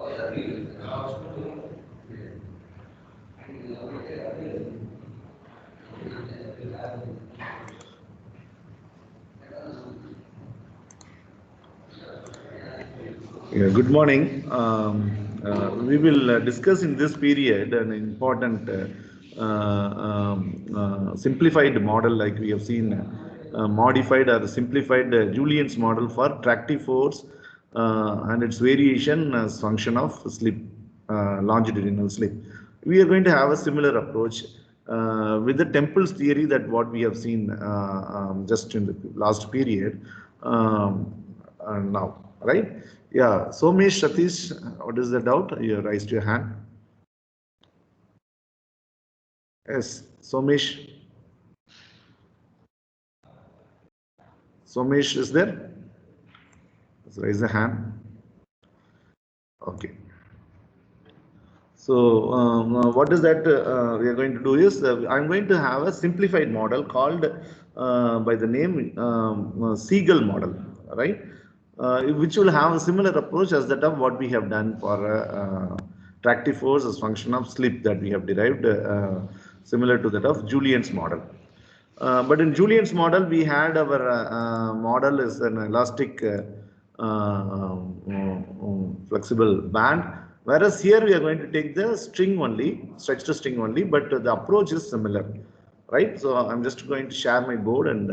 Yeah, good morning. We will discuss in this period an important simplified model, like we have seen, modified or simplified Julien's model for tractive force and its variation as function of slip, longitudinal slip. We are going to have a similar approach with the Temple's theory, that what we have seen just in the last period now, right? Yeah, Somesh, Satish, what is the doubt? You raised your hand. Yes, Somesh. Somesh is there? Let's raise the hand. Okay. So, what is that we are going to do is, I'm going to have a simplified model called by the name Siegel model, right? Which will have a similar approach as that of what we have done for tractive force as function of slip that we have derived, similar to that of Julien's model. But in Julien's model, we had our model is an elastic flexible band, whereas here we are going to take the string only, stretched string only, but the approach is similar, right? So I'm just going to share my board and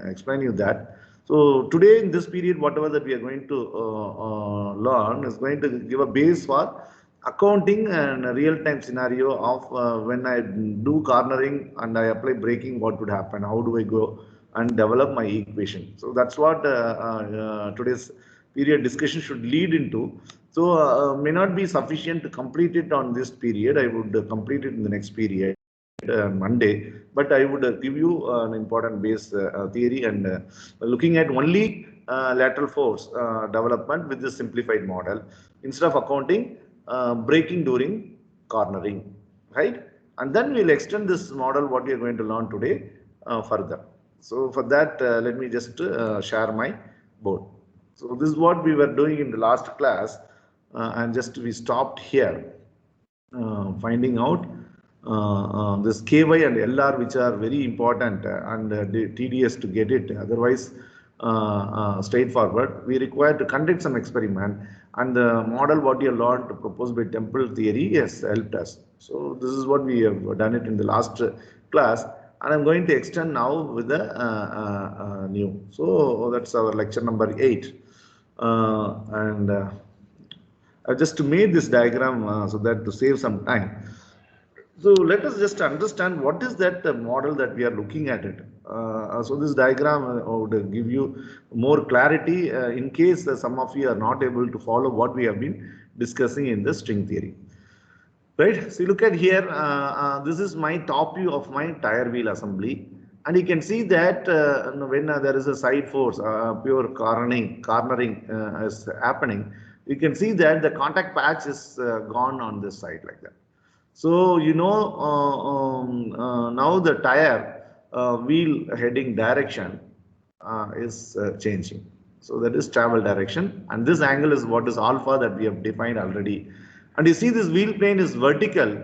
explain you that. So today in this period, whatever that we are going to learn is going to give a base for accounting and a real-time scenario of when I do cornering and I apply braking, what would happen? How do I go and develop my equation? So that's what today's period discussion should lead into. So may not be sufficient to complete it on this period. I would complete it in the next period. Monday, but I would give you an important base theory and looking at only lateral force development with the simplified model instead of accounting braking during cornering, right? And then we'll extend this model what we are going to learn today further. So for that, let me just share my board. So this is what we were doing in the last class, and just we stopped here, finding out this KY and LR, which are very important and tedious to get it. Otherwise, straightforward. We require to conduct some experiment, and the model what you learned proposed by Temple theory has helped us. So this is what we have done it in the last class, and I'm going to extend now with the new. So that's our lecture number 8, and just to make this diagram so that to save some time. So let us just understand what is that model that we are looking at it. So this diagram would give you more clarity in case some of you are not able to follow what we have been discussing in the string theory. Right? So you look at here, this is my top view of my tire wheel assembly. And you can see that when there is a side force, pure cornering is happening, you can see that the contact patch is gone on this side like that. So, you know, now the tire wheel heading direction is changing. So that is travel direction, and this angle is what is alpha that we have defined already. And you see this wheel plane is vertical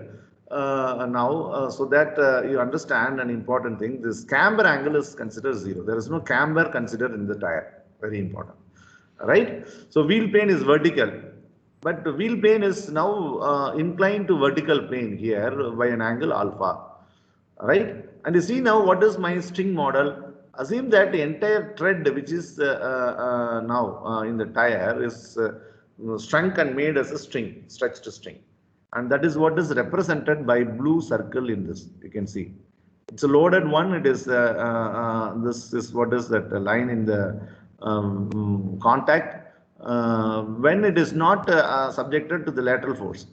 now, so that you understand an important thing. This camber angle is considered 0. There is no camber considered in the tire. Very important. Right? So wheel plane is vertical. But the wheel plane is now inclined to vertical plane here by an angle alpha, right? And you see now what is my string model? Assume that the entire thread which is now in the tire is shrunk and made as a string, stretched string. And that is what is represented by blue circle in this, you can see. It's a loaded one. It is this is what is that line in the contact when it is not subjected to the lateral force.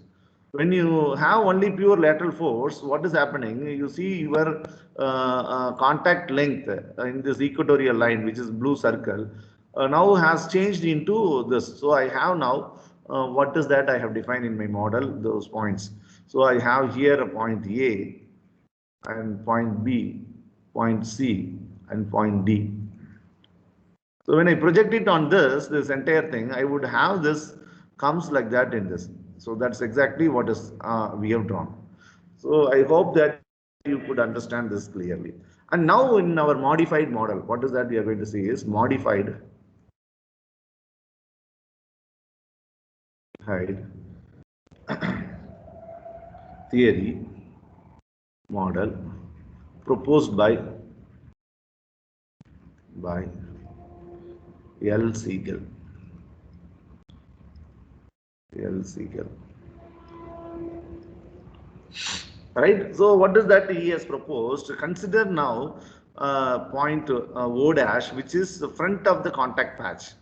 When you have only pure lateral force, what is happening? You see your contact length in this equatorial line, which is blue circle, now has changed into this. So I have now what is that I have defined in my model, those points. So I have here a point A and point B, point C, and point D. So when I project it on this entire thing, I would have this comes like that in this. So that's exactly what is we have drawn. So I hope that you could understand this clearly. And now in our modified model, what is that we are going to see is modified theory model proposed by L. Siegel. L. Siegel. Right. So what is that he has proposed? Consider now point O dash, which is the front of the contact patch.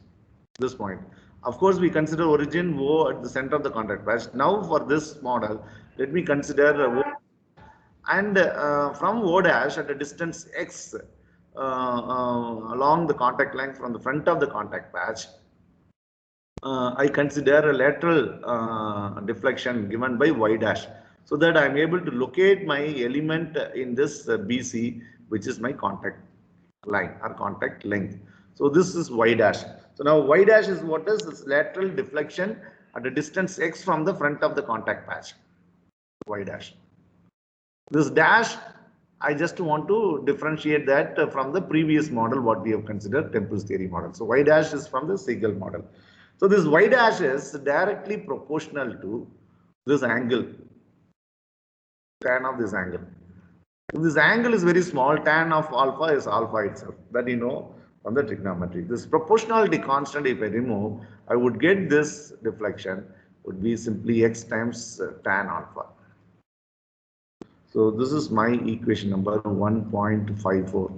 This point. Of course, we consider origin O at the center of the contact patch. Now for this model, let me consider O, and from O dash at a distance x along the contact length from the front of the contact patch, I consider a lateral deflection given by y dash, so that I am able to locate my element in this BC, which is my contact line or contact length. So this is y dash. So now y dash is what is this lateral deflection at a distance x from the front of the contact patch, y dash. This dash, I just want to differentiate that from the previous model, what we have considered Temple's theory model. So y dash is from the Siegel model. So this y dash is directly proportional to this angle, tan of this angle. If this angle is very small, tan of alpha is alpha itself, that you know from the trigonometry. This proportionality constant, if I remove, I would get this deflection would be simply x times tan alpha. So this is my equation number 1.54.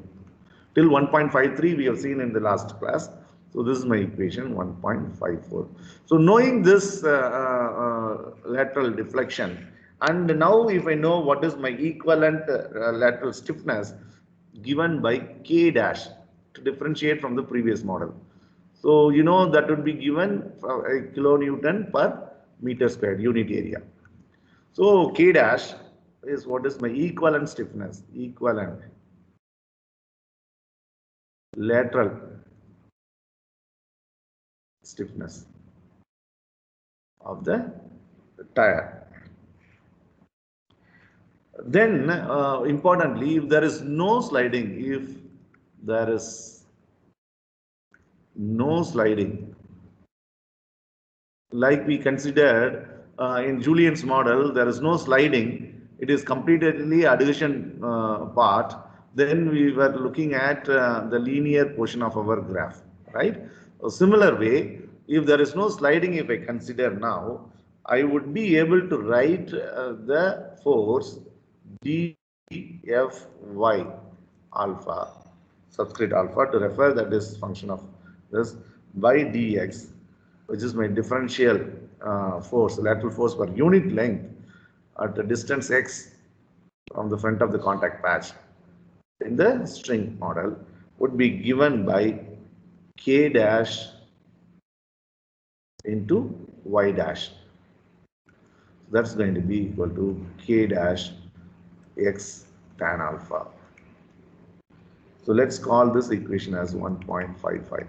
Till 1.53 we have seen in the last class. So this is my equation 1.54. So knowing this lateral deflection, and now if I know what is my equivalent lateral stiffness given by K dash to differentiate from the previous model. So you know that would be given a kilonewton per meter squared unit area. So K dash is what is my equivalent stiffness, equivalent lateral stiffness of the tire. Then importantly, if there is no sliding, like we considered in Julien's model, there is no sliding, it is completely adhesion part, then we were looking at the linear portion of our graph, right? A similar way, if there is no sliding, if I consider now, I would be able to write the force dFy alpha, subscript alpha, to refer that is function of this by dx, which is my differential force, lateral force per unit length at the distance x from the front of the contact patch in the string model, would be given by K dash into y dash. That's going to be equal to K dash x tan alpha. So let's call this equation as 1.55.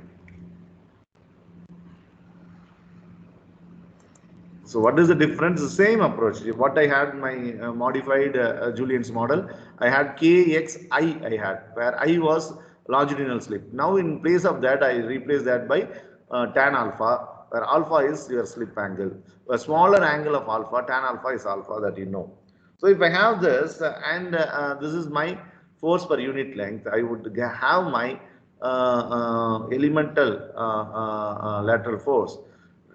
So what is the difference? The same approach. What I had my modified Julien's model, I had Kxi, I had, where I was longitudinal slip. Now in place of that, I replace that by tan alpha, where alpha is your slip angle. A smaller angle of alpha, tan alpha is alpha, that you know. So if I have this and this is my force per unit length, I would have my elemental lateral force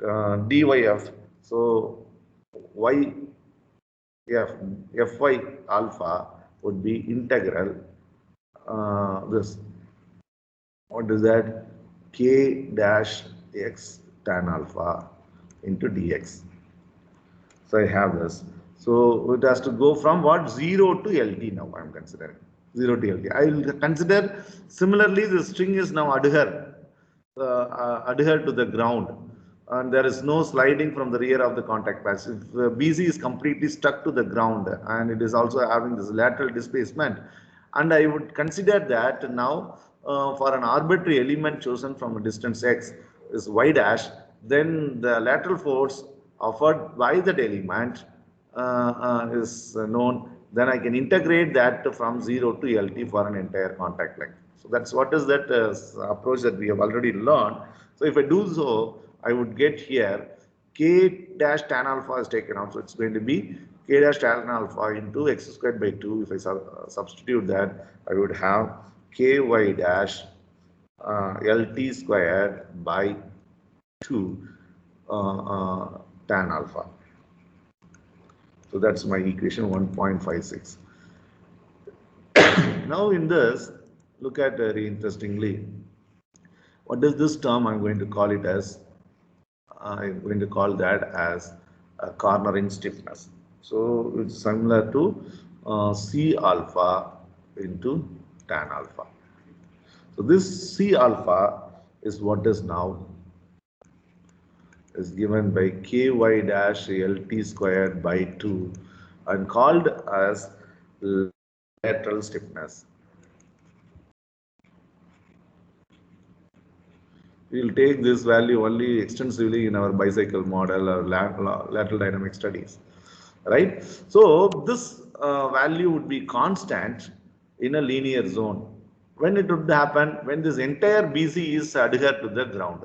dyf. So y fy alpha would be integral this, what is that, K dash x tan alpha into dx. So I have this. So it has to go from what, 0 to LT now I am considering. 0 to LT. I will consider similarly the string is now adhere to the ground, and there is no sliding from the rear of the contact patch. If BC is completely stuck to the ground and it is also having this lateral displacement, and I would consider that now for an arbitrary element chosen from a distance x is y dash, then the lateral force offered by that element is known. Then I can integrate that from 0 to LT for an entire contact length. So that's what is that approach that we have already learned. So if I do so, I would get here K dash tan alpha is taken out. So it's going to be K dash tan alpha into x squared by 2. If I substitute that, I would have Ky dash LT squared by 2 tan alpha. So that's my equation 1.56. Now in this, look at very interestingly, what is this term? I'm going to call it as, I'm going to call that as a cornering stiffness. So it's similar to C alpha into tan alpha. So this C alpha is what is now is given by Ky dash LT squared by 2 and called as lateral stiffness. We will take this value only extensively in our bicycle model or lateral dynamic studies, right? So this value would be constant in a linear zone. When it would happen? When this entire BC is adhered to the ground.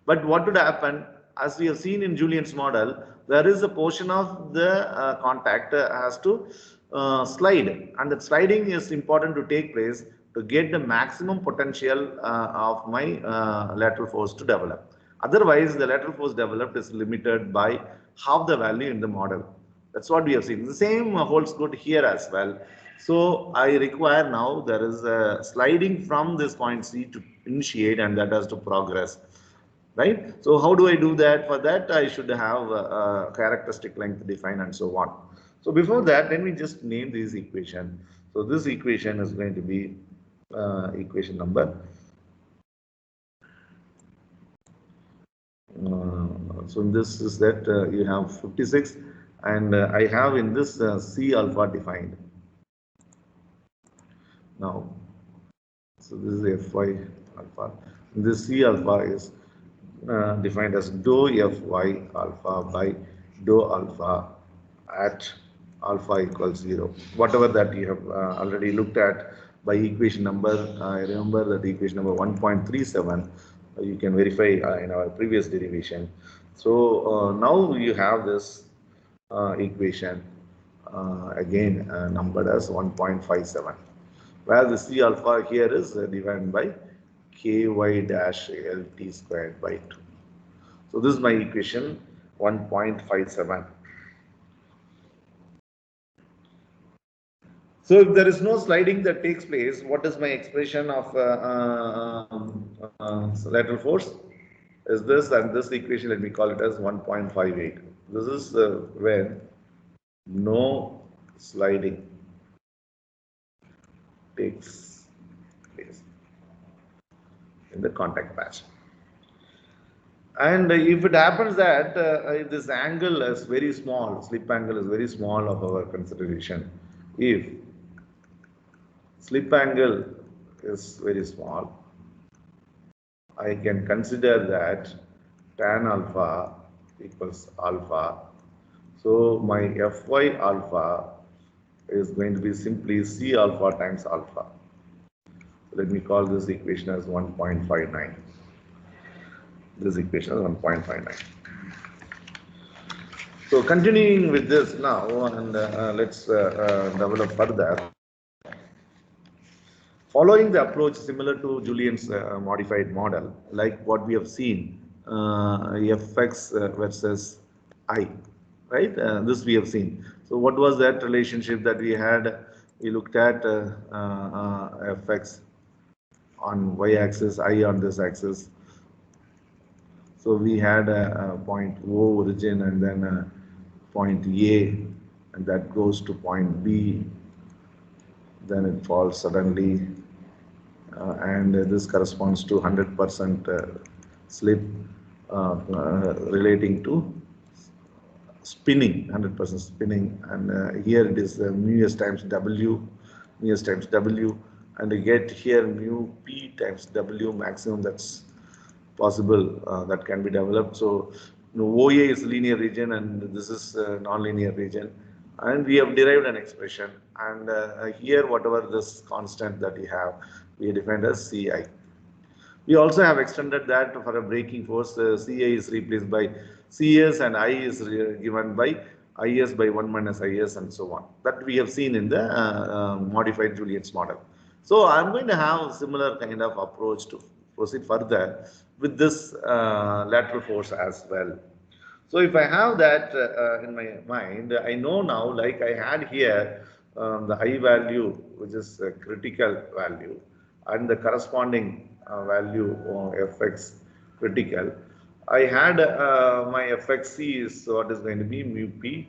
But what would happen? As we have seen in Julien's model, there is a portion of the contact has to slide, and that sliding is important to take place to get the maximum potential of my lateral force to develop. Otherwise, the lateral force developed is limited by half the value in the model. That's what we have seen. The same holds good here as well. So I require now there is a sliding from this point C to initiate, and that has to progress. Right? So how do I do that? For that, I should have a characteristic length defined and so on. So before that, let me just name this equation. So this equation is going to be equation number. So this is that you have 56, and I have in this C alpha defined. Now, so this is Fy alpha. This C alpha is defined as dou Fy alpha by dou alpha at alpha equals 0. Whatever that you have already looked at by equation number, I remember that equation number 1.37, you can verify in our previous derivation. So now you have this equation again numbered as 1.57, where the C alpha here is divided by Ky dash LT squared by 2. So this is my equation 1.57. So if there is no sliding that takes place, what is my expression of lateral force? Is this, and this equation, let me call it as 1.58. This is when no sliding takes place in the contact patch. And if it happens that this angle is very small, slip angle is very small of our consideration, if slip angle is very small, I can consider that tan alpha equals alpha. So my Fy alpha is going to be simply C alpha times alpha. Let me call this equation as 1.59. This equation is 1.59. So continuing with this now, and let's develop further. Following the approach similar to Julien's modified model, like what we have seen, Fx versus I, right? This we have seen. So what was that relationship that we had? We looked at Fx on y-axis, I on this axis. So we had a point O origin and then a point A, and that goes to point B. Then it falls suddenly, and this corresponds to 100% slip relating to spinning, 100% spinning, and here it is mu s times W, and you get here mu P times W maximum, that's possible that can be developed. So OA is linear region and this is non-linear region, and we have derived an expression, and here whatever this constant that we have, we defined as Ci. We also have extended that for a braking force. Ci is replaced by Cs and I is given by Is by 1 minus Is and so on. That we have seen in the modified Julien's model. So I'm going to have similar kind of approach to proceed further with this lateral force as well. So if I have that in my mind, I know now, like I had here the I value, which is a critical value, and the corresponding value Fx critical. I had my Fxc is what is going to be mu p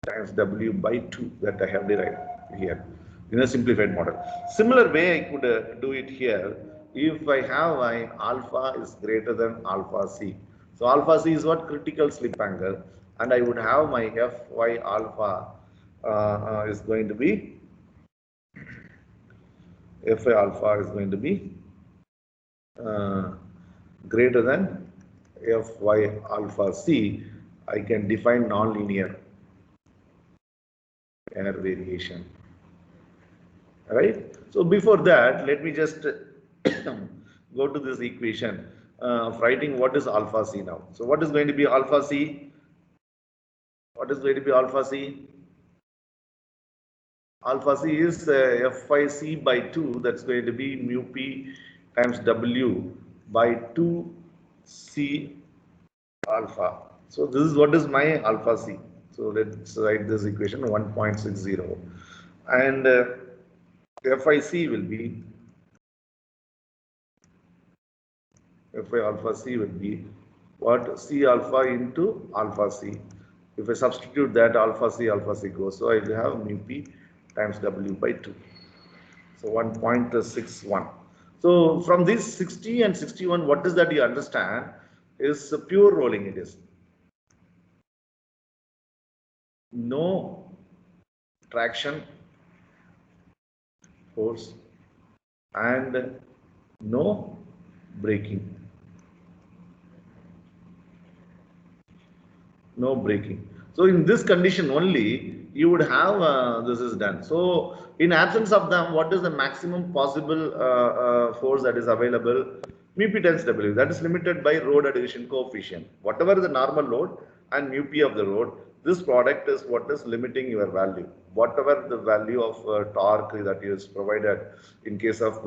times W by 2 that I have derived here in a simplified model. Similar way I could do it here if I have my alpha is greater than alpha c. So alpha c is what? Critical slip angle, and I would have my Fy alpha is going to be Fy alpha is going to be greater than Fy alpha c. I can define nonlinear error variation. Right? So before that, let me just go to this equation of writing what is alpha c now. So what is going to be alpha c? What is going to be alpha c? Alpha c is Fy c by 2. That's going to be mu p times W by 2 c alpha. So this is what is my alpha c. So let's write this equation 1.60, and Fic will be Fi alpha c will be what? C alpha into alpha c. If I substitute that, alpha c goes. So I will have mu p times W by 2. So 1.61. So from this 60 and 61, what is that you understand is pure rolling it is. No traction force and no braking. No braking. So in this condition only, you would have this is done. So in absence of them, what is the maximum possible force that is available? Mu p times W. That is limited by road adhesion coefficient. Whatever the normal load and mu p of the road, this product is what is limiting your value. Whatever the value of torque that is provided in case of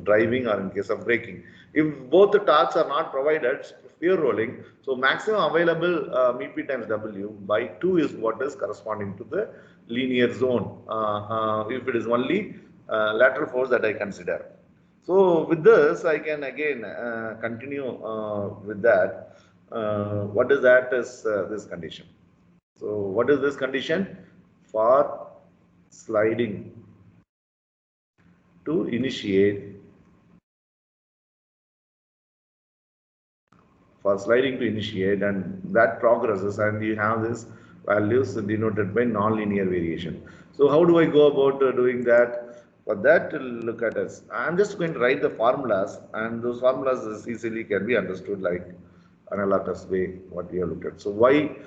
driving or in case of braking. If both the torques are not provided, pure rolling, so maximum available mu p times W by 2 is what is corresponding to the linear zone. If it is only lateral force that I consider. So with this, I can again continue with that. What is that is this condition. So what is this condition? For sliding to initiate, and that progresses, and you have this values denoted by nonlinear variation. So how do I go about doing that? For that, look at us. I'm just going to write the formulas, and those formulas easily can be understood like analogous way what we have looked at. So y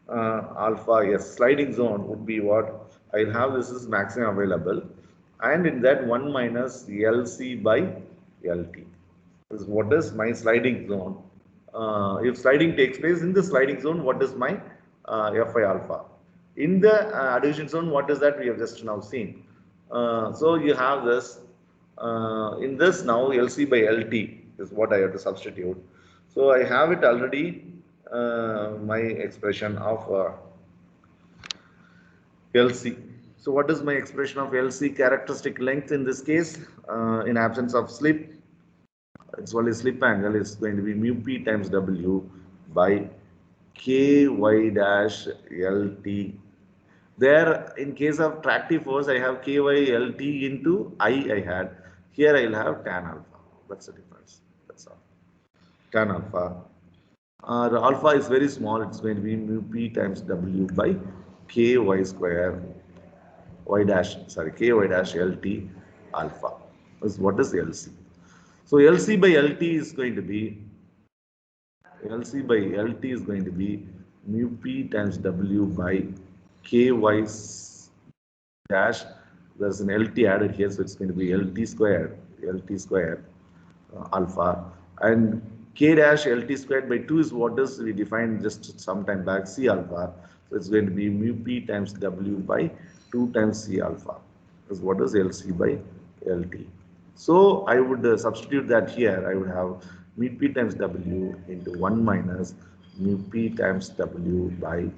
alpha, yes, sliding zone would be what? I'll have this is maximum available, and in that 1 minus LC by LT is what is my sliding zone. If sliding takes place in the sliding zone, what is my Fi alpha? In the adhesion zone, what is that we have just now seen? So you have this, in this now LC by LT is what I have to substitute. So I have it already, my expression of LC. So what is my expression of LC characteristic length in this case? In absence of slip, it's only slip angle is going to be mu p times W by Ky dash LT. There, in case of tractive force, I have Ky LT into I had. Here I will have tan alpha. That's the difference. That's all. Tan alpha. The alpha is very small. It's going to be mu p times W by Ky square Ky dash LT alpha. What is LC? So LC by LT is going to be LC by LT is going to be mu P times W by KY dash. There's an LT added here, so it's going to be LT squared alpha, and K dash LT squared by 2 is what is we defined just some time back, C alpha. So it's going to be mu P times W by 2 times C alpha is what is LC by LT. So I would substitute that here. I would have mu P times W into 1 minus mu P times W by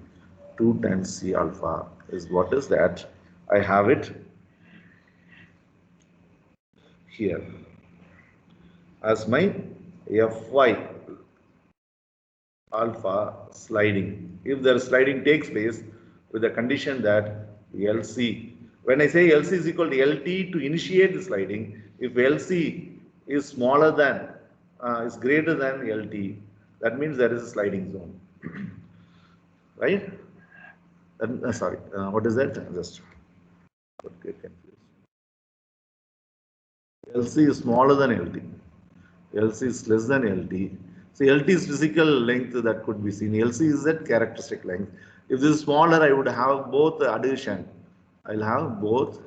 2 times C alpha is what is that. I have it here as my Fy alpha sliding. If the sliding takes place with the condition that LC, when I say LC is equal to LT to initiate the sliding, if LC is smaller than, is greater than LT, that means there is a sliding zone, right? Sorry, what is that? Just get confused. LC is smaller than LT. LC is less than LT. So LT is physical length that could be seen. LC is that characteristic length. If this is smaller, I would have both adhesion. I'll have both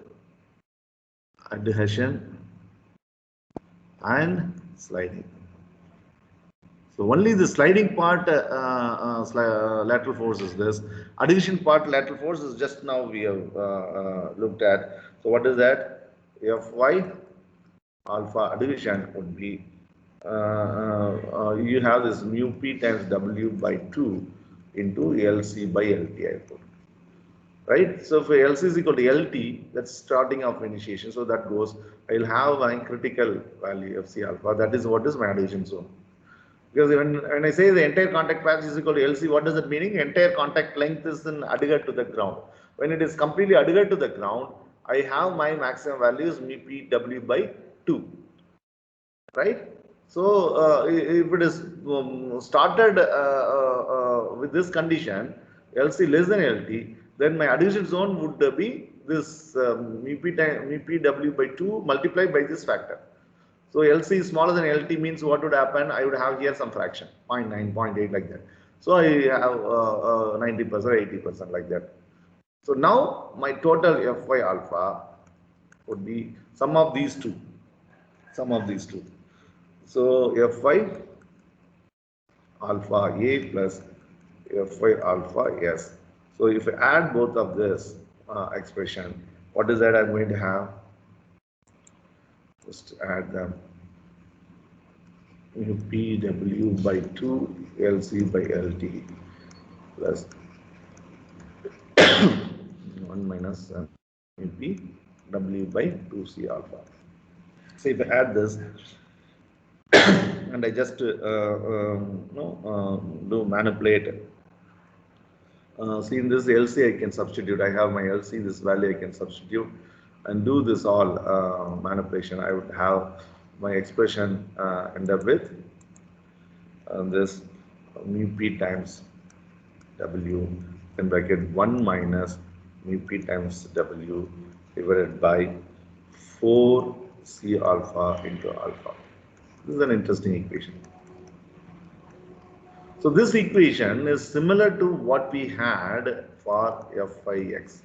adhesion and sliding. So only the sliding part lateral force is this. Adhesion part lateral force is just now we have looked at. So what is that? Fy alpha adhesion would be you have this mu P times W by 2 into LC by LT, I put. Right? So for LC is equal to LT, that's starting of initiation. So that goes, I'll have a critical value of C alpha. That is what is my adhesion zone. Because when I say the entire contact patch is equal to LC, what does it mean? Entire contact length is in adhered to the ground. When it is completely adhered to the ground, I have my maximum values mu P W by 2. Right? So if it is started with this condition, LC less than LT, then my adhesion zone would be this mu P W by 2 multiplied by this factor. So LC is smaller than LT means what would happen? I would have here some fraction, 0.9, 0.8 like that. So I have 90%, 80% like that. So now my total Fy alpha would be sum of these two. So Fy alpha A plus Fy alpha S. So if I add both of this expression, what is that I'm going to have? Just add them. PW by 2 LC by LT plus 1 minus PW by 2C alpha. So if I add this and I just do manipulate. See in this LC I can substitute. I have my LC, this value I can substitute and do this all manipulation. I would have my expression end up with this mu P times W in bracket 1 minus mu P times W divided by 4 C alpha into alpha. This is an interesting equation. So this equation is similar to what we had for Fix.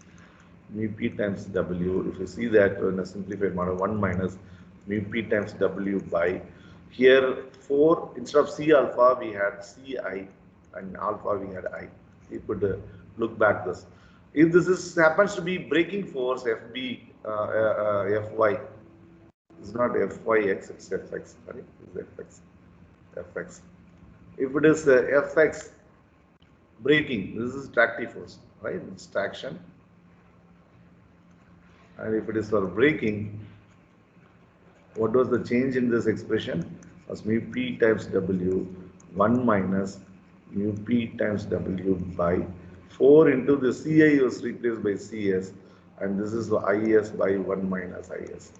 Mu P times W. If you see that in a simplified model, 1 minus mu P times W by here 4 instead of C alpha we had Ci and alpha we had I. You could look back this. If this is happens to be braking force FB Fy, it's not Fyx, it's Fx. Sorry, it's Fx. If it is Fx braking, this is tractive force, right? It's traction. And if it is for braking, what was the change in this expression? Was mu P times W 1 minus mu P times W by 4 into the Ci was replaced by Cs, and this is the Is by 1 minus Is.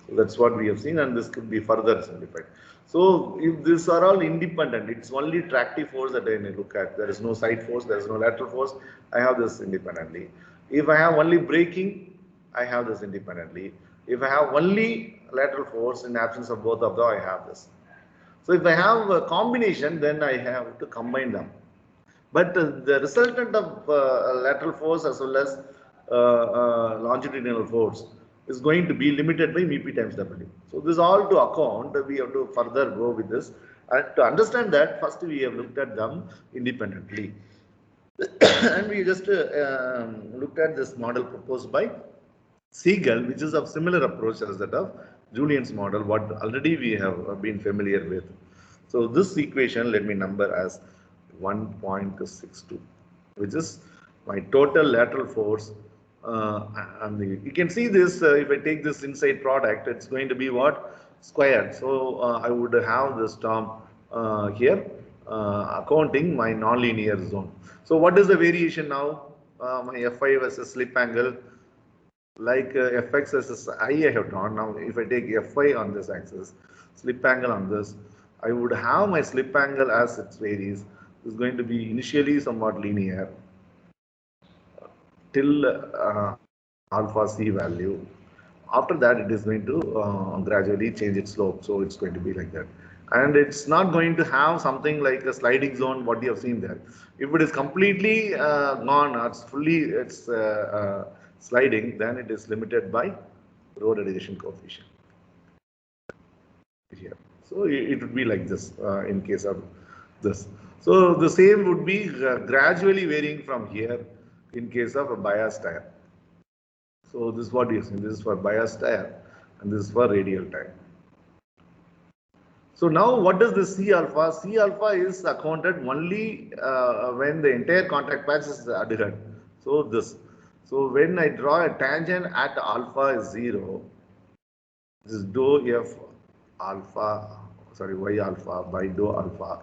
So that's what we have seen, and this could be further simplified. So if these are all independent, it's only tractive force that I need to look at. There is no side force, there is no lateral force. I have this independently. If I have only braking, I have this independently. If I have only lateral force. In absence of both of them, I have this. So if I have a combination, then I have to combine them. But the resultant of lateral force as well as longitudinal force is going to be limited by μp times W. So this all to account, we have to further go with this. And to understand that, first we have looked at them independently. And we just looked at this model proposed by Siegel, which is of similar approach as that of Julian's model, what already we have been familiar with. So this equation, let me number as 1.62, which is my total lateral force. And you can see this, if I take this inside product, it's going to be what? Squared. So I would have this term here, accounting my nonlinear zone. So what is the variation now? My Fi versus slip angle, like Fx versus I have drawn. Now if I take Fi on this axis, slip angle on this, I would have my slip angle as it varies. Is going to be initially somewhat linear till alpha c value. After that, it is going to gradually change its slope. So it's going to be like that. And it's not going to have something like a sliding zone, what you have seen there. If it is completely gone, or it's fully sliding, then it is limited by road adhesion coefficient. Here. So it would be like this in case of this. So the same would be gradually varying from here in case of a bias tire. So this is what you see. This is for bias tire and this is for radial tire. So now what does the C alpha? C alpha is accounted only when the entire contact patch is adhered. So this. So when I draw a tangent at alpha is 0, this is dou F alpha, sorry, Y alpha by dou alpha.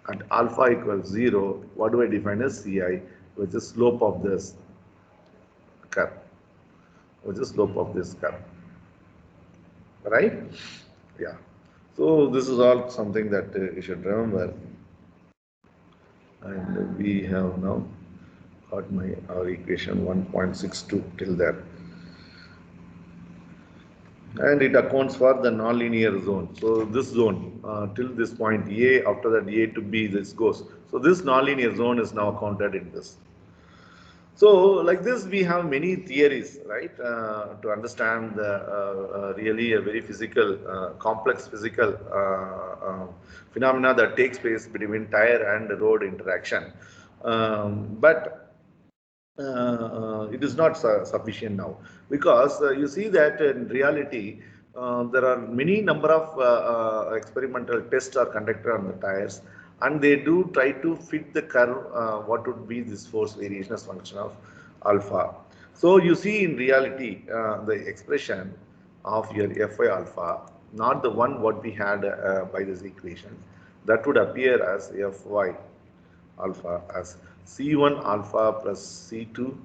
At alpha equals 0, what do I define as Ci, which is slope of this curve, which is slope of this curve, right? Yeah. So this is all something that you should remember. And we have now got our equation 1.62 till there. And it accounts for the nonlinear zone. So this zone till this point A, after that A to B, this goes. So this nonlinear zone is now counted in this. So like this, we have many theories, right, to understand the really a very physical, complex physical phenomena that takes place between tire and road interaction. But it is not sufficient now, because you see that in reality there are many number of experimental tests are conducted on the tires, and they do try to fit the curve what would be this force variation as function of alpha. So you see in reality the expression of your Fi alpha, not the one what we had by this equation, that would appear as Fy alpha as C1 alpha plus C2.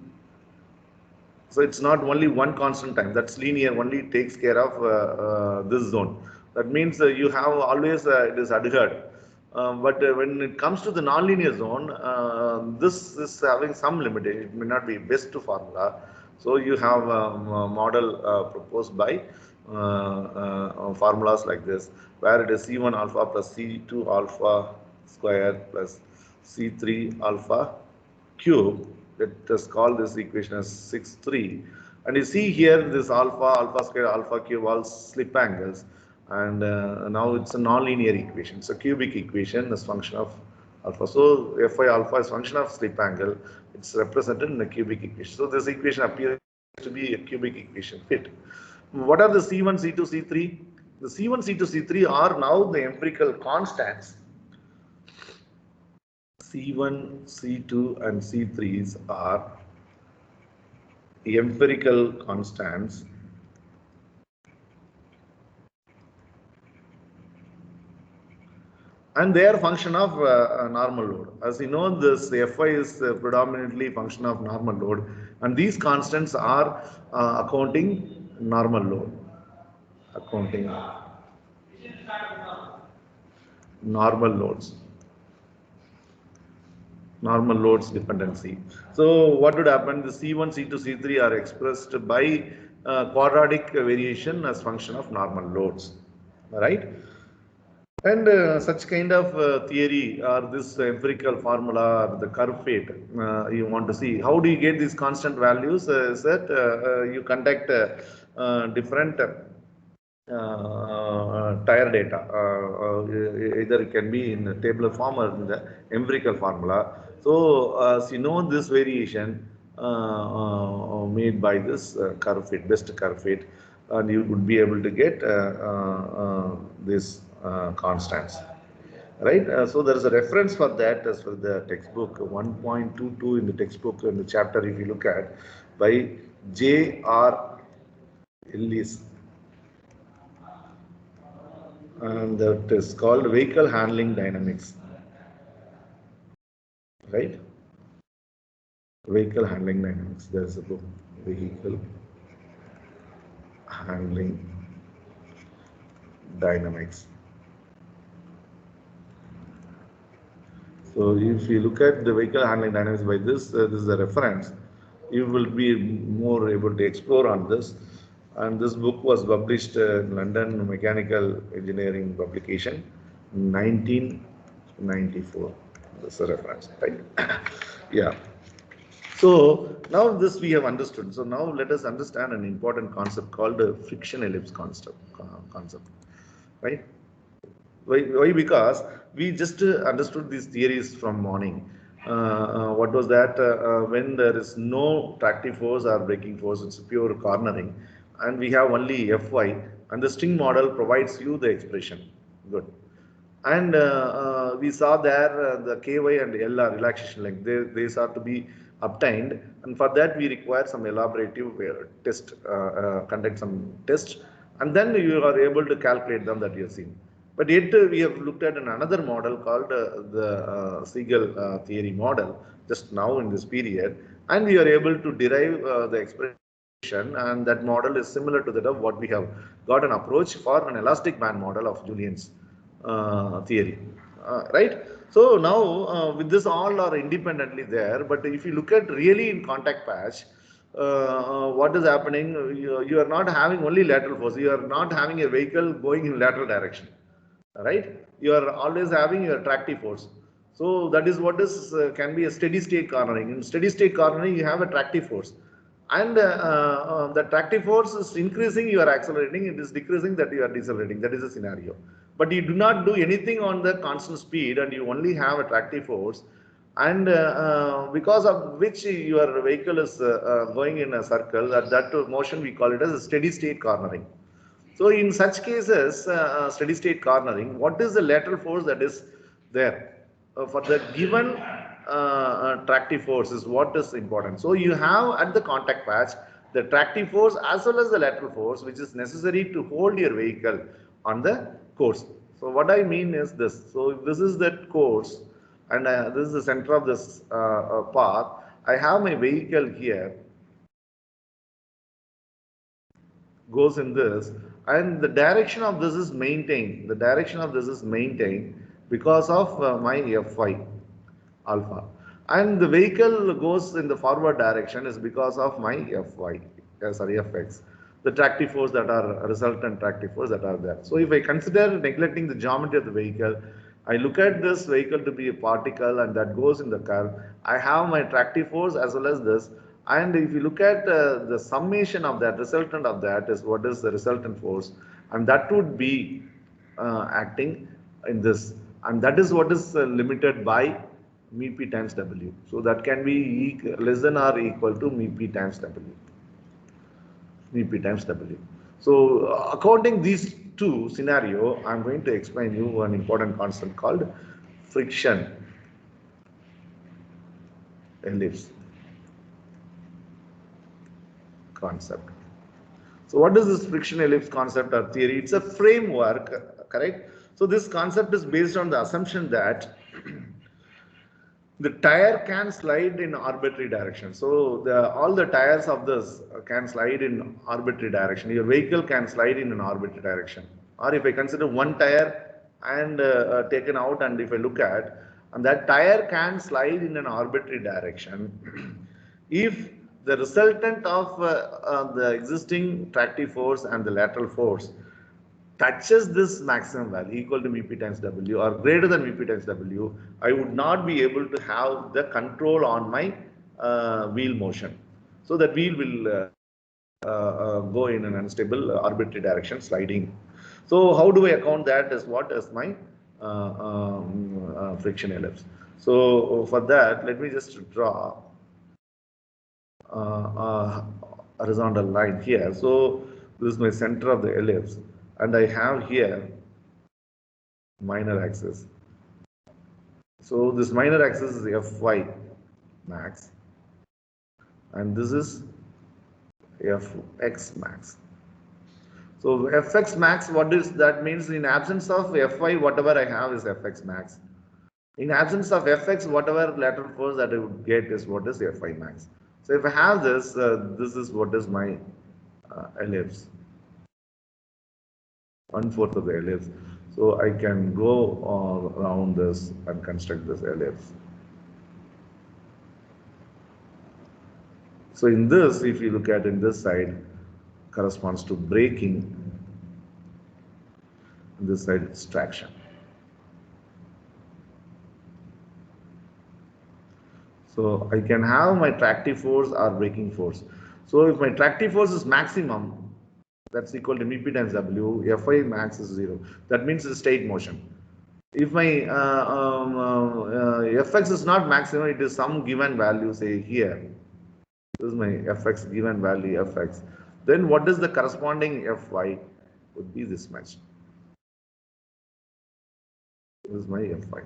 So it's not only one constant time, that's linear, only takes care of this zone. That means you have always it is adhered. But when it comes to the nonlinear zone, this is having some limitation. It may not be best formula. So you have a model proposed by formulas like this, where it is C1 alpha plus C2 alpha square plus C3 alpha cube. Let us call this equation as 6,3. And you see here this alpha, alpha square, alpha cube, all slip angles. And now it's a nonlinear equation. It's a cubic equation as function of alpha. So Fi alpha is function of slip angle. It's represented in a cubic equation. So this equation appears to be a cubic equation fit. What are the C1, C2, C3? The C1, C2, C3 are now the empirical constants. C1, C2 and C3s are empirical constants and they are function of normal load. As you know, this Fi is predominantly function of normal load, and these constants are accounting normal load, accounting normal loads. Normal loads dependency. So what would happen? The C1, C2, C3 are expressed by quadratic variation as function of normal loads, right? And such kind of theory or this empirical formula or the curve fit, you want to see how do you get these constant values, is that you conduct different tire data, either it can be in a tabular form or in the empirical formula. So as you know, this variation made by this curve fit, best curve fit, and you would be able to get this constants, right? So there is a reference for that as for the textbook 1.22 in the textbook in the chapter, if you look at, by J.R. Ellis, and that is called vehicle handling dynamics, right? Vehicle handling dynamics. There's a book, vehicle handling dynamics. So if you look at the vehicle handling dynamics by this, this is a reference. You will be more able to explore on this. And this book was published in London Mechanical Engineering Publication, 1994. That's a reference, right? Yeah. So now this we have understood. So now let us understand an important concept called the friction ellipse concept, right? Why? Because we just understood these theories from morning. What was that? When there is no tractive force or braking force, it's pure cornering, and we have only Fy, and the string model provides you the expression. Good. And we saw there the Ky and L are relaxation length. These are to be obtained, and for that we require some elaborative test, conduct some tests, and then you are able to calculate them that you have seen. But yet we have looked at another model called the Siegel theory model just now in this period, and we are able to derive the expression, and that model is similar to that of what we have got an approach for an elastic band model of Julian's theory, right? So now with this all are independently there, but if you look at really in contact patch, what is happening, you are not having only lateral force, you are not having a vehicle going in lateral direction, right? You are always having your tractive force. So that is what is can be a steady state cornering. In steady state cornering, you have a tractive force, and the tractive force is increasing, you are accelerating, it is decreasing, that you are decelerating. That is a scenario. But you do not do anything on the constant speed, and you only have a tractive force, and because of which your vehicle is going in a circle. At that motion, we call it as a steady state cornering. So in such cases, steady state cornering, what is the lateral force that is there for the given tractive force is what is important. So you have at the contact patch the tractive force as well as the lateral force, which is necessary to hold your vehicle on the course. So what I mean is this. So this is that course, and this is the center of this path. I have my vehicle here, goes in this, and the direction of this is maintained. The direction of this is maintained because of my Fy alpha, and the vehicle goes in the forward direction is because of my Fy, sorry, Fx, the tractive force that are resultant tractive force that are there. So if I consider neglecting the geometry of the vehicle, I look at this vehicle to be a particle and that goes in the curve. I have my tractive force as well as this, and if you look at the summation of that, resultant of that is what is the resultant force, and that would be acting in this, and that is what is limited by mu p times w. So that can be less than or equal to mu p times w. Mu p times w. So according these two scenario, I am going to explain you an important concept called friction ellipse concept. So what is this friction ellipse concept or theory? It's a framework, correct? So this concept is based on the assumption that the tire can slide in arbitrary direction. So all the tires of this can slide in arbitrary direction. Your vehicle can slide in an arbitrary direction. Or if I consider one tire and taken out, and if I look at, and that tire can slide in an arbitrary direction if the resultant of the existing tractive force and the lateral force touches this maximum value equal to Vp times W or greater than Vp times W, I would not be able to have the control on my wheel motion. So that wheel will go in an unstable arbitrary direction sliding. So how do I account that as what is my friction ellipse? So for that, let me just draw a horizontal line here. So this is my center of the ellipse, and I have here minor axis. So this minor axis is Fy max, and this is Fx max. So Fx max, what does that means? In absence of Fy, whatever I have is Fx max. In absence of Fx, whatever lateral force that I would get is what is Fy max. So if I have this, this is what is my ellipse, 1/4 of the ellipse. So I can go around this and construct this ellipse. So in this, if you look at in this side, corresponds to braking. And this side is traction. So I can have my tractive force or braking force. So if my tractive force is maximum, that's equal to Vp times W, Fy max is 0. That means it's straight motion. If my Fx is not maximum, it is some given value, say here. This is my Fx given value Fx. Then what is the corresponding Fy? Would be this much. This is my Fy.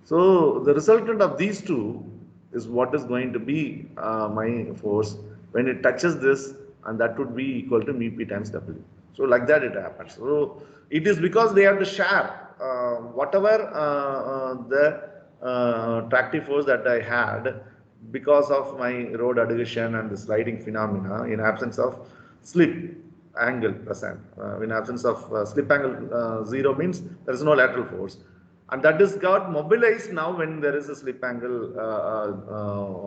So the resultant of these two is what is going to be my force when it touches this, and that would be equal to Vp times W. So like that it happens. So it is because they have to share whatever the tractive force that I had because of my road adhesion and the sliding phenomena in absence of slip angle present. In absence of slip angle 0 means there is no lateral force. And that is got mobilized now when there is a slip angle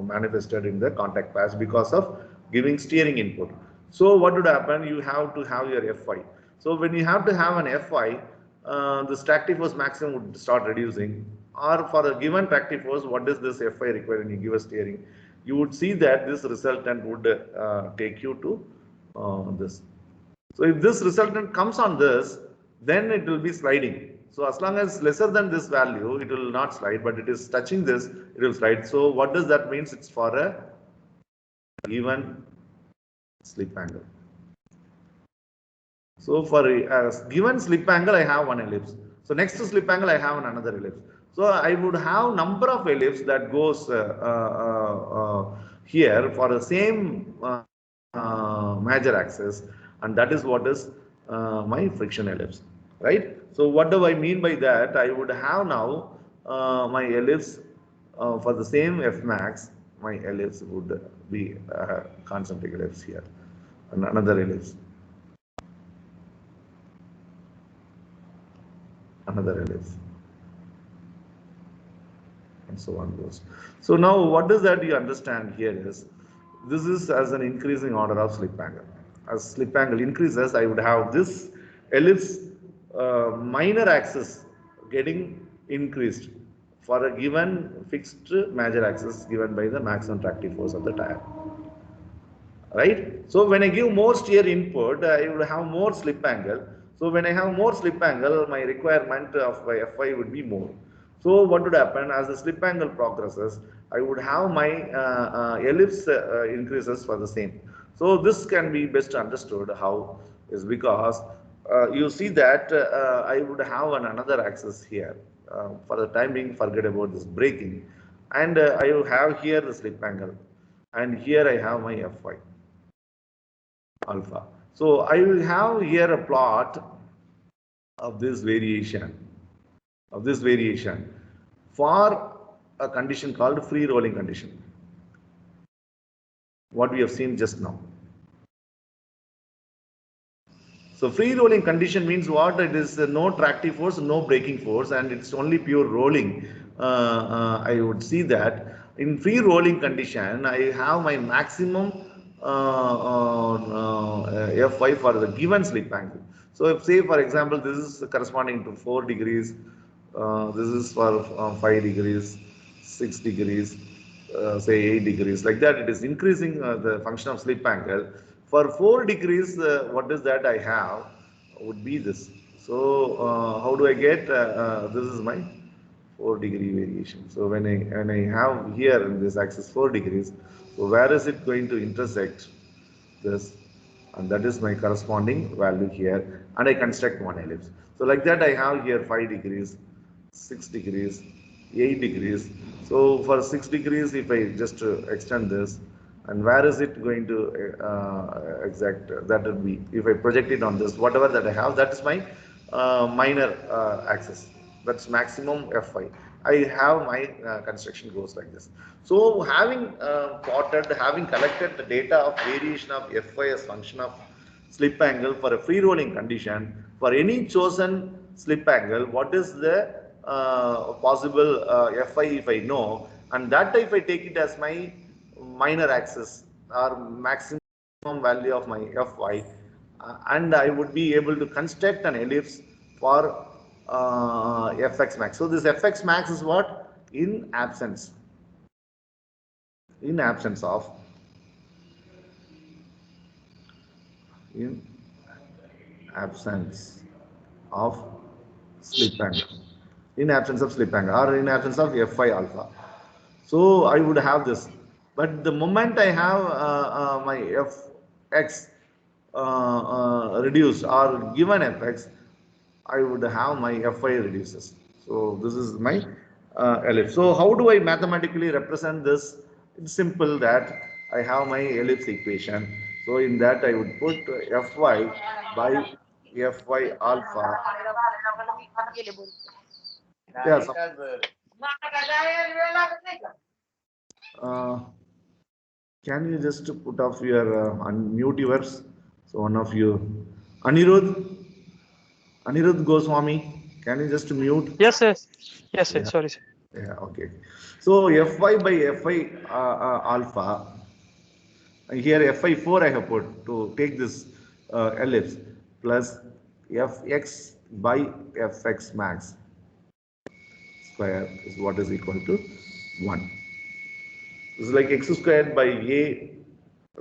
manifested in the contact patch because of giving steering input. So what would happen? You have to have your Fy. So when you have to have an Fy, the tractive force maximum would start reducing. Or for a given tractive force, what is this Fy required when you give a steering? You would see that this resultant would take you to this. So if this resultant comes on this, then it will be sliding. So as long as lesser than this value, it will not slide, but it is touching this, it will slide. So what does that mean? It's for a given slip angle. So for a given slip angle, I have one ellipse. So next to slip angle, I have another ellipse. So I would have number of ellipse that goes here for the same major axis, and that is what is my friction ellipse, right? So what do I mean by that? I would have now my ellipse for the same F max. My ellipse would be concentric ellipse here, and another ellipse, another ellipse, and so on goes. So now what does that you understand here is, this is as an increasing order of slip angle. As slip angle increases, I would have this ellipse minor axis getting increased for a given fixed major axis given by the maximum tractive force of the tire. Right? So when I give more steer input, I will have more slip angle. So when I have more slip angle, my requirement of my Fy would be more. So what would happen as the slip angle progresses, I would have my ellipse increases for the same. So this can be best understood how is because you see that I would have another axis here. For the time being, forget about this braking, and I will have here the slip angle, and here I have my Fy alpha. So I will have here a plot of this variation, for a condition called free rolling condition, what we have seen just now. So free rolling condition means what? It is no tractive force, no braking force, and it's only pure rolling. I would see that. In free rolling condition, I have my maximum Fy for the given slip angle. So if say for example this is corresponding to 4 degrees, this is for 5 degrees, 6 degrees, say 8 degrees, like that it is increasing the function of slip angle. For 4 degrees, what is that I have would be this. So how do I get, this is my 4-degree variation. So when I have here in this axis 4 degrees, so where is it going to intersect this? And that is my corresponding value here, and I construct one ellipse. So like that I have here 5 degrees, 6 degrees, 8 degrees. So for 6 degrees, if I just extend this, and where is it going to exact? That would be, if I project it on this, whatever that I have, that is my minor axis. That's maximum Fy. I have my construction goes like this. So having having collected the data of variation of Fy as function of slip angle for a free rolling condition, for any chosen slip angle, what is the possible Fy if I know, and that if I take it as my minor axis or maximum value of my Fy, and I would be able to construct an ellipse for Fx max. So this Fx max is what? In absence of in absence of slip angle, in absence of slip angle, or in absence of Fy alpha. So I would have this, but the moment I have my Fx reduced or given Fx, I would have my Fy reduces. So this is my ellipse. So how do I mathematically represent this? It's simple that I have my ellipse equation. So in that I would put Fy by Fy alpha. Yeah, uh, can you just put off your unmute yours? So one of you, Anirudh Goswami, can you just mute? Yes, yes, yes, Yeah. yes. Sorry, sir. Yeah, okay. So Fy by Fy alpha, here Fi4 I have put to take this ellipse, plus Fx by Fx max square is what is equal to 1. This is like x squared by a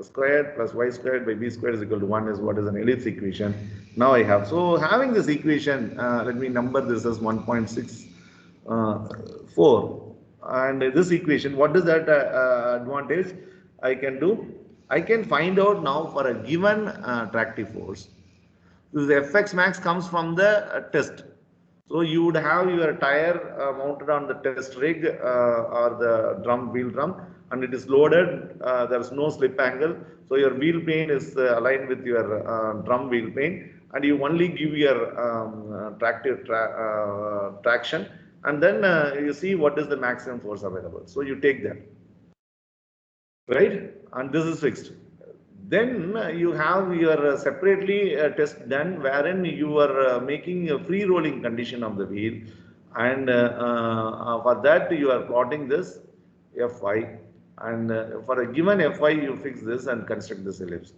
squared plus y squared by b squared is equal to 1 is what is an ellipse equation. Now I have. So having this equation, let me number this as 1.64. And this equation, what is that advantage I can do? I can find out now for a given tractive force. This Fx max comes from the test. So you would have your tire mounted on the test rig or the wheel drum, and it is loaded. There is no slip angle. So your wheel plane is aligned with your drum wheel plane, and you only give your traction, and then you see what is the maximum force available. So you take that, right? And this is fixed. Then you have your separately test done wherein you are making a free rolling condition of the wheel, and for that you are plotting this Fy, and for a given Fy you fix this and construct this ellipse.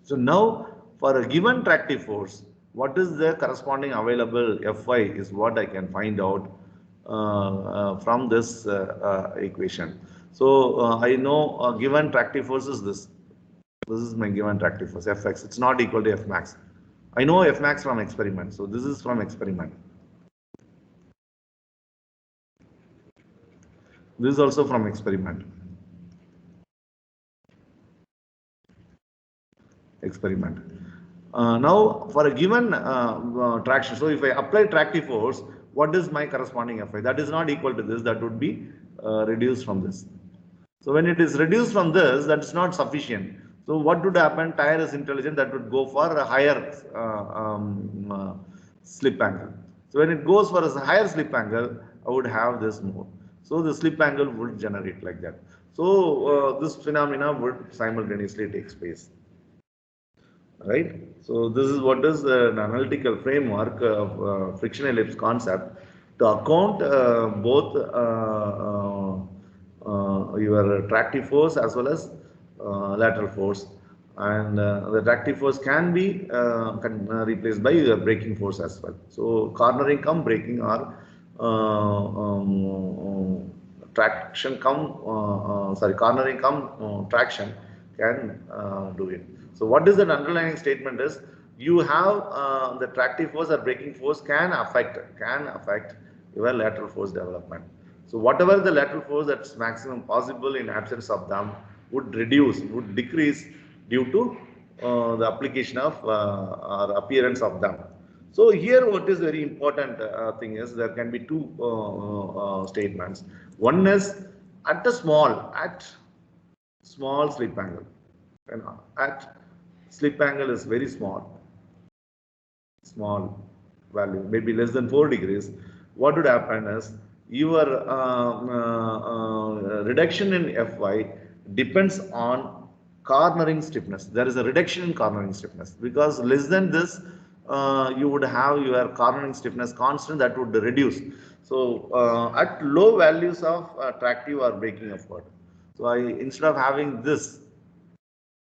So now for a given tractive force, what is the corresponding available Fy is what I can find out from this equation. So I know given tractive force is this. This is my given tractive force, Fx. It's not equal to Fmax. I know Fmax from experiment. So this is from experiment. This is also from experiment. Now for a given traction, so if I apply tractive force, what is my corresponding Fy? That is not equal to this. That would be reduced from this. So when it is reduced from this, that is not sufficient. So what would happen? Tire is intelligent, that would go for a higher slip angle. So when it goes for a higher slip angle, I would have this more. So the slip angle would generate like that. So this phenomena would simultaneously take place. Right? So this is what is an analytical framework of friction ellipse concept to account both your tractive force as well as lateral force, and the tractive force can be replaced by the braking force as well. So cornering come braking or traction come cornering come traction can do it. So what is that underlying statement is, you have the tractive force or braking force can affect your lateral force development. So whatever the lateral force that's maximum possible in absence of them would decrease due to the application of or appearance of them. So here what is very important thing is, there can be two statements. One is at small slip angle, and at slip angle is very small value, maybe less than 4 degrees. What would happen is, your reduction in Fy depends on cornering stiffness. There is a reduction in cornering stiffness, because less than this, you would have your cornering stiffness constant that would reduce. So at low values of tractive or braking effort, so instead of having this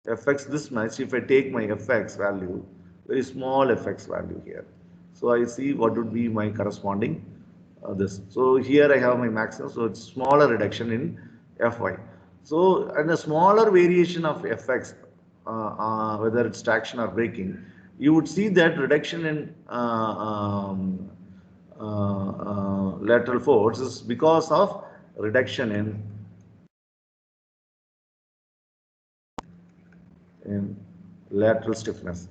Fx this much, if I take my Fx value, very small Fx value here, so I see what would be my corresponding this. So here I have my maximum, so it's smaller reduction in Fy. So, and a smaller variation of Fx, whether it's traction or braking, you would see that reduction in lateral force is because of reduction in lateral stiffness.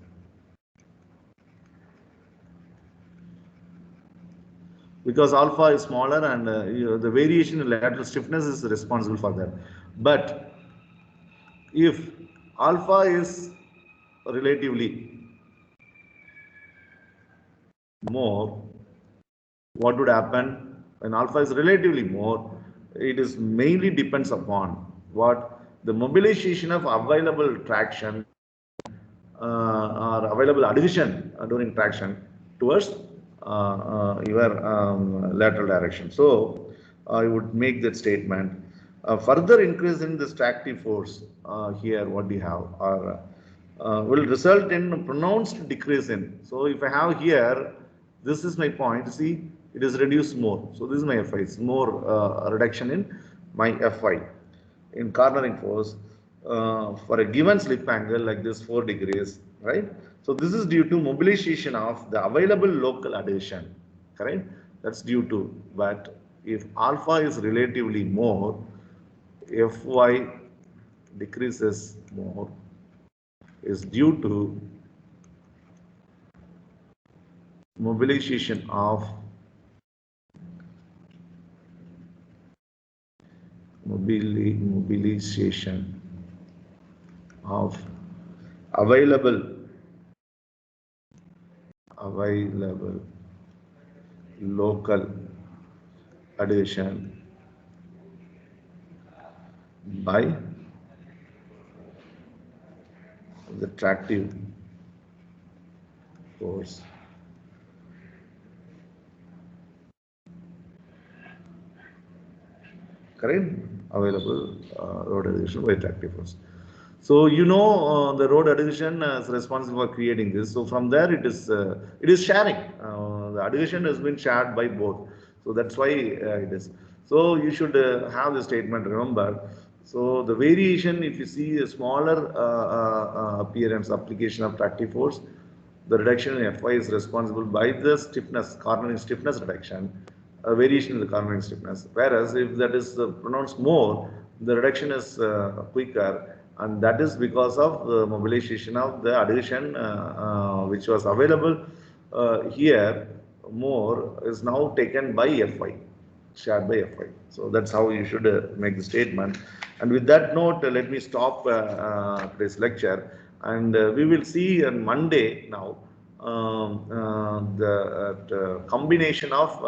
Because alpha is smaller, and the variation in lateral stiffness is responsible for that. But if alpha is relatively more, what would happen? When alpha is relatively more, it is mainly depends upon what? The mobilization of available traction or available adhesion during traction towards your lateral direction. So I would make that statement. Further increase in this tractive force here, what we have, or will result in pronounced decrease in. So if I have here, this is my point. See, it is reduced more. So this is my Fy. It's more reduction in my Fy in cornering force for a given slip angle like this 4 degrees, right? So this is due to mobilization of the available local adhesion, correct? That's due to, but if alpha is relatively more, Fy decreases more, is due to mobilization of available local adhesion by the tractive force. Correct? Available road adhesion by tractive force. So you know the road adhesion is responsible for creating this. So from there it is sharing. The adhesion has been shared by both. So that's why it is. So you should have the statement. Remember. So the variation, if you see a smaller appearance application of tractive force, the reduction in Fy is responsible by the stiffness, cornering stiffness reduction, a variation in the cornering stiffness. Whereas if that is pronounced more, the reduction is quicker, and that is because of the mobilization of the adhesion which was available here more is now taken by Fy, shared by Fy. So that's how you should make the statement. And with that note, let me stop today's lecture, and we will see on Monday now the combination of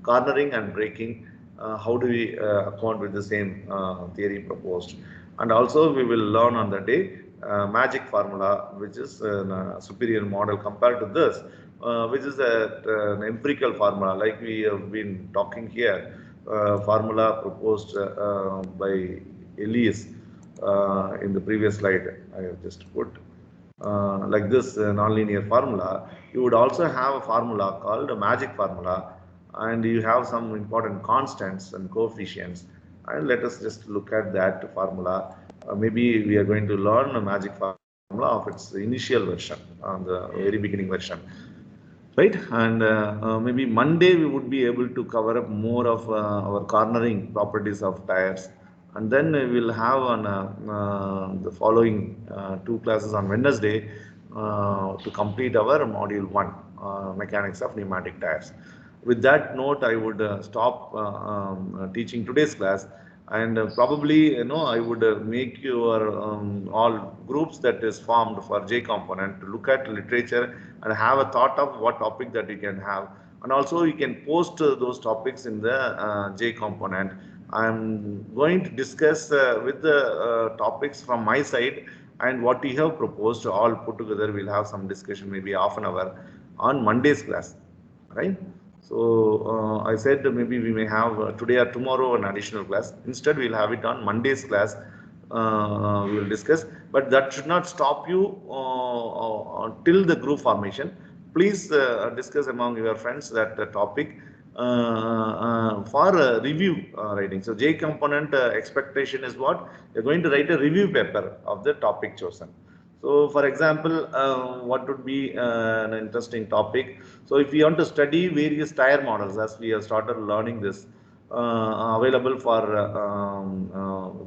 cornering and braking. How do we account with the same theory proposed? And also we will learn on the day magic formula, which is a superior model compared to this, which is an empirical formula like we have been talking here. formula proposed by Elias in the previous slide. I have just put like this nonlinear formula. You would also have a formula called a magic formula, and you have some important constants and coefficients. And let us just look at that formula. Maybe we are going to learn a magic formula of its initial version, the very beginning version, right? And maybe Monday we would be able to cover up more of our cornering properties of tires, and then we will have on the following two classes on Wednesday to complete our module 1, mechanics of pneumatic tires. With that note, I would stop teaching today's class, and probably I would make your all groups that is formed for J component to look at literature and have a thought of what topic that you can have, and also you can post those topics in the J component. I'm going to discuss with the topics from my side, and what we have proposed all put together. We'll have some discussion, maybe half an hour on Monday's class, right? So I said maybe we may have today or tomorrow an additional class. Instead, we'll have it on Monday's class. We will discuss, but that should not stop you till the group formation. Please discuss among your friends that topic for review writing. So J component expectation is what? You're going to write a review paper of the topic chosen. So for example, what would be an interesting topic? So if you want to study various tire models, as we have started learning this, available for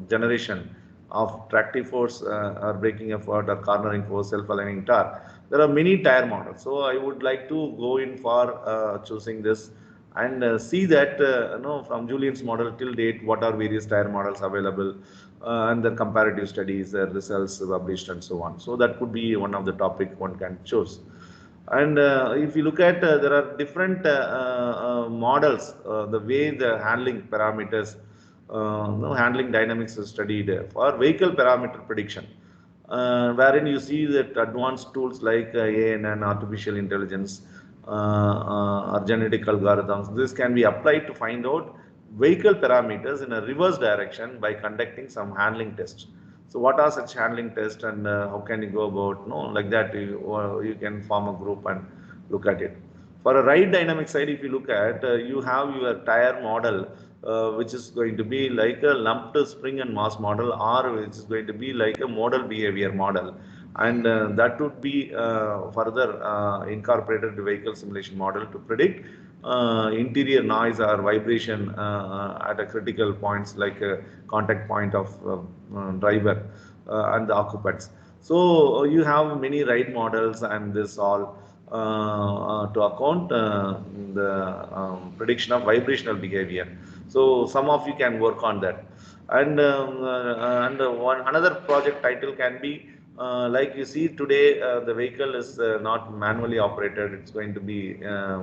generation of tractive force or braking effort or cornering force, self-aligning torque. There are many tire models. So I would like to go in for choosing this and see that from Julien's model till date, what are various tire models available, and the comparative studies, the results published, and so on. So that could be one of the topic one can choose. And if you look at, there are different models, the way the handling parameters, handling dynamics is studied for vehicle parameter prediction, wherein you see that advanced tools like ANN, artificial intelligence, or genetic algorithms, this can be applied to find out vehicle parameters in a reverse direction by conducting some handling tests. So what are such handling tests, and how can you go about, like that you can form a group and look at it. For a ride dynamic side, if you look at, you have your tire model, which is going to be like a lumped spring and mass model, or which is going to be like a modal behavior model, and that would be further incorporated vehicle simulation model to predict interior noise or vibration at a critical points, like a contact point of driver and the occupants. So you have many ride models, and this all to account the prediction of vibrational behavior. So some of you can work on that, and one another project title can be like you see today, the vehicle is not manually operated. It's going to be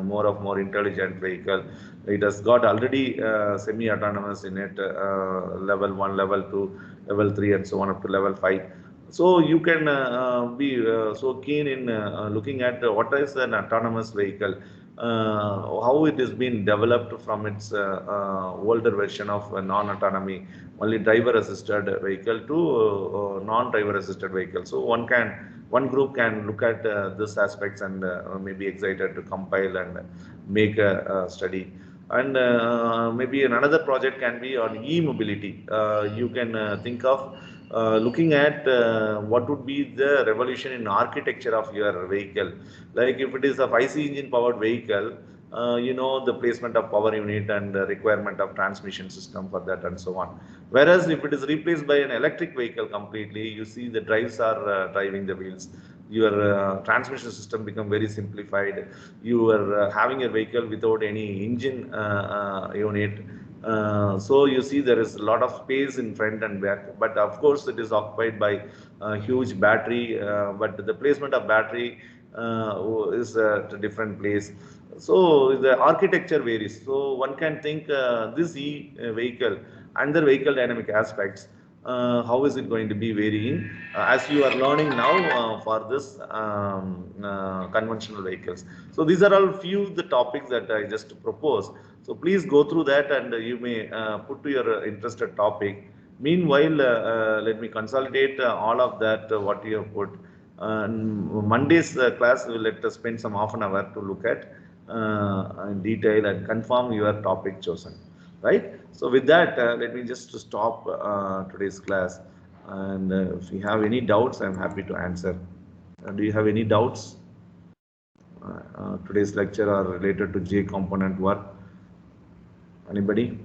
more intelligent vehicle. It has got already semi-autonomous in it, level 1, level 2, level 3, and so on up to level 5. So you can be so keen in looking at what is an autonomous vehicle, how it has been developed from its older version of non-autonomy, only driver-assisted vehicle, to non-driver-assisted vehicle. So one group can look at this aspects, and maybe excited to compile and make a study. And maybe another project can be on e-mobility. You can think of looking at what would be the revolution in architecture of your vehicle. Like if it is a 5C engine powered vehicle, the placement of power unit and the requirement of transmission system for that, and so on. Whereas if it is replaced by an electric vehicle completely, you see the drives are driving the wheels. Your transmission system become very simplified. You are having a vehicle without any engine unit. So you see there is a lot of space in front and back, but of course it is occupied by a huge battery, but the placement of battery is at a different place. So the architecture varies. So one can think this vehicle and the vehicle dynamic aspects, how is it going to be varying as you are learning now for this conventional vehicles. So these are all few the topics that I just proposed. So please go through that, and you may put to your interested topic. Meanwhile, let me consolidate all of that, what you have put. Monday's class, will let us spend some half an hour to look at in detail and confirm your topic chosen, right? So with that, let me just stop today's class. And if you have any doubts, I'm happy to answer. Do you have any doubts? Today's lecture are related to J component work. Anybody?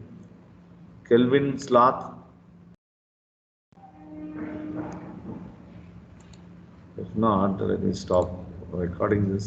Kelvin Sloth? If not, let me stop recording this.